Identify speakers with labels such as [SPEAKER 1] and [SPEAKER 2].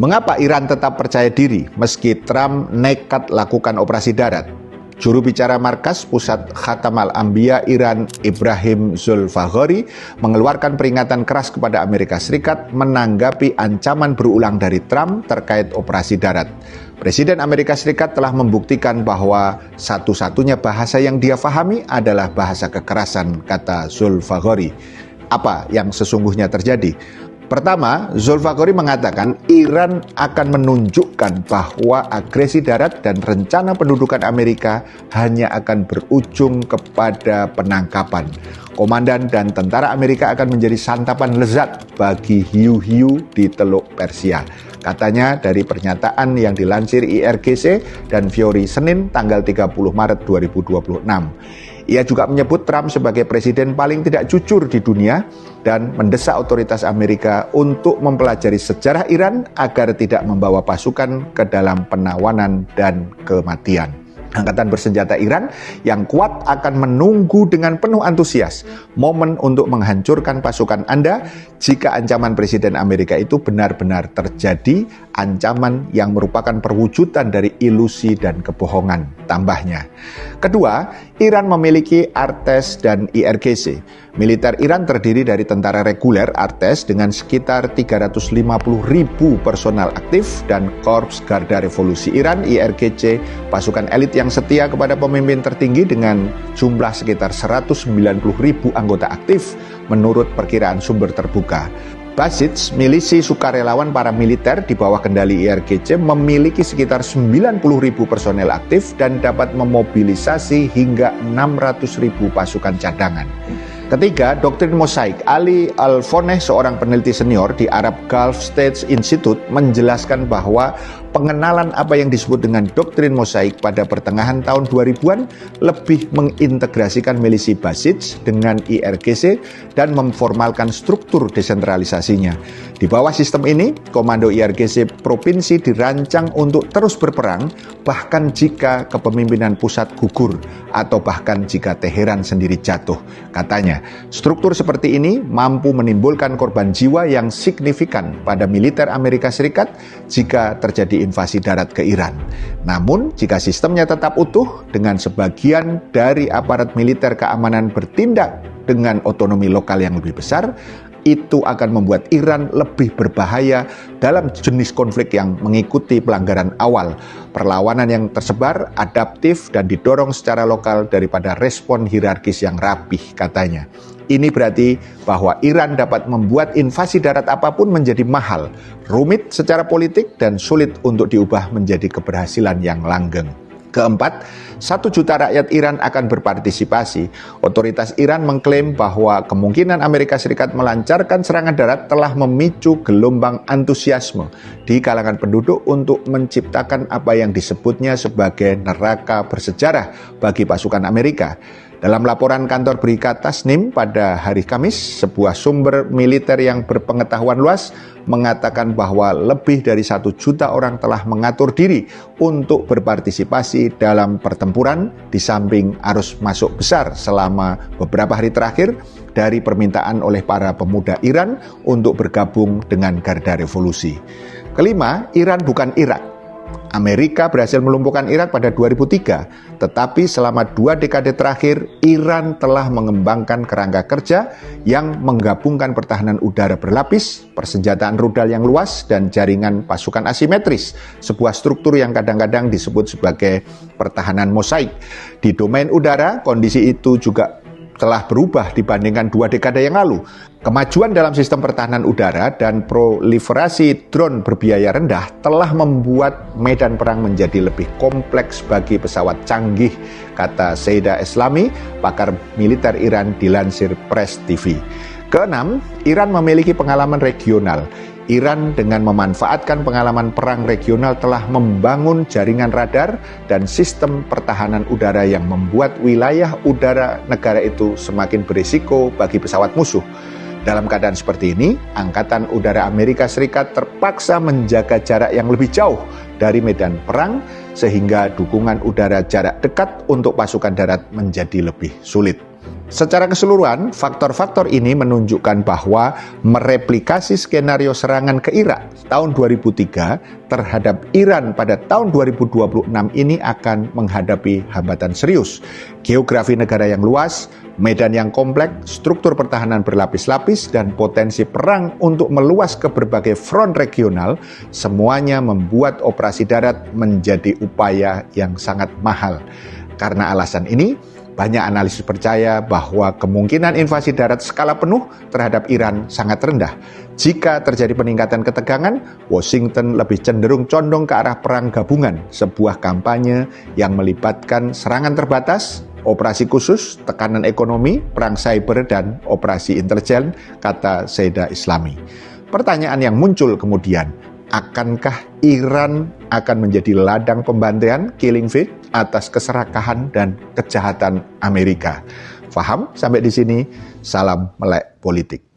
[SPEAKER 1] Mengapa Iran tetap percaya diri meski Trump nekat lakukan operasi darat? Juru bicara Markas Pusat Khatam Al-Anbiya Iran, Ibrahim Zulfaghori, mengeluarkan peringatan keras kepada Amerika Serikat menanggapi ancaman berulang dari Trump terkait operasi darat. Presiden Amerika Serikat telah membuktikan bahwa satu-satunya bahasa yang dia pahami adalah bahasa kekerasan, kata Zulfaghori. Apa yang sesungguhnya terjadi? Pertama, Zulfaghori mengatakan Iran akan menunjukkan bahwa agresi darat dan rencana pendudukan Amerika hanya akan berujung kepada penangkapan. Komandan dan tentara Amerika akan menjadi santapan lezat bagi hiu-hiu di Teluk Persia. Katanya dari pernyataan yang dilansir IRGC dan Fiori Senin tanggal 30 Maret 2026. Ia juga menyebut Trump sebagai presiden paling tidak jujur di dunia dan mendesak otoritas Amerika untuk mempelajari sejarah Iran agar tidak membawa pasukan ke dalam penawanan dan kematian. Angkatan bersenjata Iran yang kuat akan menunggu dengan penuh antusias momen untuk menghancurkan pasukan Anda jika ancaman Presiden Amerika itu benar-benar terjadi, ancaman yang merupakan perwujudan dari ilusi dan kebohongan, tambahnya. Kedua, Iran memiliki Artes dan IRGC. Militer Iran terdiri dari tentara reguler Artes dengan sekitar 350.000 personal aktif dan Korps Garda Revolusi Iran IRGC, pasukan elit yang setia kepada pemimpin tertinggi dengan jumlah sekitar 190.000 anggota aktif menurut perkiraan sumber terbuka. Basij, milisi sukarelawan para militer di bawah kendali IRGC, memiliki sekitar 90.000 personel aktif dan dapat memobilisasi hingga 600.000 pasukan cadangan. Ketiga, doktrin mosaik. Ali Al-Foneh, seorang peneliti senior di Arab Gulf States Institute, menjelaskan bahwa pengenalan apa yang disebut dengan doktrin mosaik pada pertengahan tahun 2000-an lebih mengintegrasikan milisi Basij dengan IRGC dan memformalkan struktur desentralisasinya. Di bawah sistem ini, komando IRGC provinsi dirancang untuk terus berperang bahkan jika kepemimpinan pusat gugur atau bahkan jika Teheran sendiri jatuh, katanya. Struktur seperti ini mampu menimbulkan korban jiwa yang signifikan pada militer Amerika Serikat jika terjadi invasi darat ke Iran. Namun, jika sistemnya tetap utuh dengan sebagian dari aparat militer keamanan bertindak dengan otonomi lokal yang lebih besar, itu akan membuat Iran lebih berbahaya dalam jenis konflik yang mengikuti pelanggaran awal, perlawanan yang tersebar, adaptif, dan didorong secara lokal daripada respon hierarkis yang rapih, katanya. Ini berarti bahwa Iran dapat membuat invasi darat apapun menjadi mahal, rumit secara politik, dan sulit untuk diubah menjadi keberhasilan yang langgeng. Keempat, 1 juta rakyat Iran akan berpartisipasi. Otoritas Iran mengklaim bahwa kemungkinan Amerika Serikat melancarkan serangan darat telah memicu gelombang antusiasme di kalangan penduduk untuk menciptakan apa yang disebutnya sebagai neraka bersejarah bagi pasukan Amerika. Dalam laporan kantor berita Tasnim pada hari Kamis, sebuah sumber militer yang berpengetahuan luas mengatakan bahwa lebih dari 1 juta orang telah mengatur diri untuk berpartisipasi dalam pertempuran di samping arus masuk besar selama beberapa hari terakhir dari permintaan oleh para pemuda Iran untuk bergabung dengan Garda Revolusi. Kelima, Iran bukan Irak. Amerika berhasil melumpuhkan Irak pada 2003, tetapi selama 2 dekade terakhir, Iran telah mengembangkan kerangka kerja yang menggabungkan pertahanan udara berlapis, persenjataan rudal yang luas, dan jaringan pasukan asimetris, sebuah struktur yang kadang-kadang disebut sebagai pertahanan mosaik. Di domain udara, kondisi itu juga telah berubah dibandingkan 2 dekade yang lalu. Kemajuan dalam sistem pertahanan udara dan proliferasi drone berbiaya rendah telah membuat medan perang menjadi lebih kompleks bagi pesawat canggih, kata Seyda Eslami, pakar militer Iran dilansir Press TV. Keenam, Iran memiliki pengalaman regional. Iran dengan memanfaatkan pengalaman perang regional telah membangun jaringan radar dan sistem pertahanan udara yang membuat wilayah udara negara itu semakin berisiko bagi pesawat musuh. Dalam keadaan seperti ini, Angkatan Udara Amerika Serikat terpaksa menjaga jarak yang lebih jauh dari medan perang sehingga dukungan udara jarak dekat untuk pasukan darat menjadi lebih sulit. Secara keseluruhan, faktor-faktor ini menunjukkan bahwa mereplikasi skenario serangan ke Irak tahun 2003 terhadap Iran pada tahun 2026 ini akan menghadapi hambatan serius. Geografi negara yang luas, medan yang kompleks, struktur pertahanan berlapis-lapis, dan potensi perang untuk meluas ke berbagai front regional, semuanya membuat operasi darat menjadi upaya yang sangat mahal. Karena alasan ini, banyak analisis percaya bahwa kemungkinan invasi darat skala penuh terhadap Iran sangat rendah. Jika terjadi peningkatan ketegangan, Washington lebih cenderung condong ke arah perang gabungan, sebuah kampanye yang melibatkan serangan terbatas, operasi khusus, tekanan ekonomi, perang cyber, dan operasi intelijen, kata Saidah Islami. Pertanyaan yang muncul kemudian, akankah Iran akan menjadi ladang pembantaian killing field atas keserakahan dan kejahatan Amerika? Faham sampai di sini? Salam melek politik.